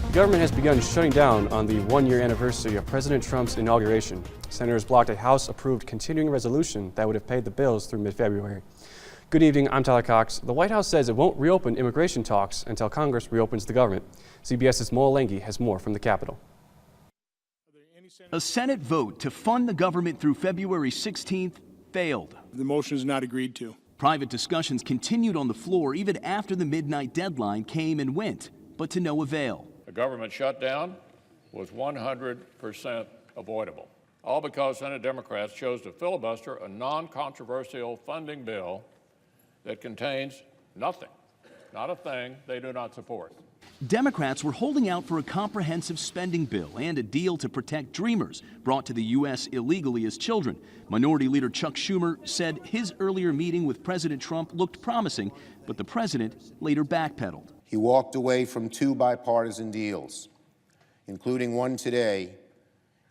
The government has begun shutting down on the one-year anniversary of President Trump's inauguration. Senators blocked a House-approved continuing resolution that would have paid the bills through mid-February. Good evening, I'm Tyler Cox. The White House says it won't reopen immigration talks until Congress reopens the government. CBS's Moalengi has more from the Capitol. A Senate vote to fund the government through February 16th failed. The motion is not agreed to. Private discussions continued on the floor even after the midnight deadline came and went, but to no avail. A government shutdown was 100% avoidable, all because Senate Democrats chose to filibuster a non-controversial funding bill that contains nothing, not a thing they do not support. Democrats were holding out for a comprehensive spending bill and a deal to protect dreamers brought to the U.S. illegally as children. Minority Leader Chuck Schumer said his earlier meeting with President Trump looked promising, but the president later backpedaled. He walked away from 2 bipartisan deals, including one today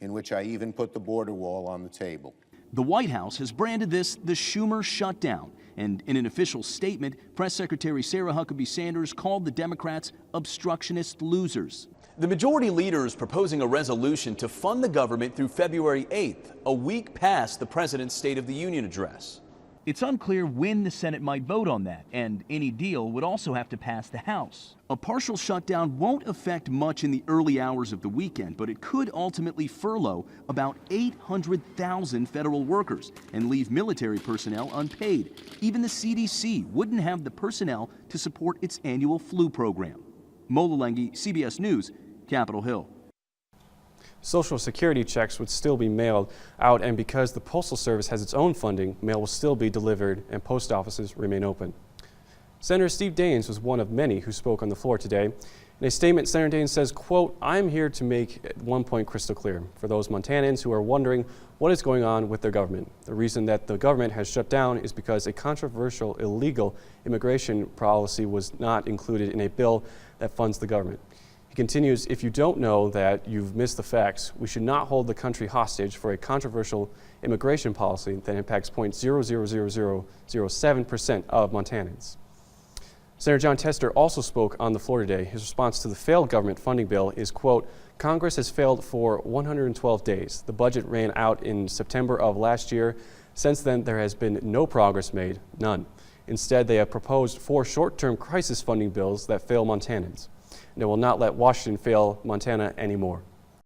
in which I even put the border wall on the table. The White House has branded this the Schumer shutdown, and in an official statement, Press Secretary Sarah Huckabee Sanders called the Democrats obstructionist losers. The majority leader is proposing a resolution to fund the government through February 8th, a week past the president's State of the Union address. It's unclear when the Senate might vote on that, and any deal would also have to pass the House. A partial shutdown won't affect much in the early hours of the weekend, but it could ultimately furlough about 800,000 federal workers and leave military personnel unpaid. Even the CDC wouldn't have the personnel to support its annual flu program. Moalengi, CBS News, Capitol Hill. Social Security checks would still be mailed out, and because the Postal Service has its own funding, mail will still be delivered and post offices remain open. Senator Steve Daines was one of many who spoke on the floor today. In a statement, Senator Daines says, quote, "I'm here to make one point crystal clear for those Montanans who are wondering what is going on with their government. The reason that the government has shut down is because a controversial illegal immigration policy was not included in a bill that funds the government." He continues, "If you don't know that, you've missed the facts. We should not hold the country hostage for a controversial immigration policy that impacts 0.00007% of Montanans." Senator Jon Tester also spoke on the floor today. His response to the failed government funding bill is, quote, "Congress has failed for 112 days. The budget ran out in September of last year. Since then, there has been no progress made, none. Instead, they have proposed 4 short-term crisis funding bills that fail Montanans. And they will not let Washington fail Montana anymore."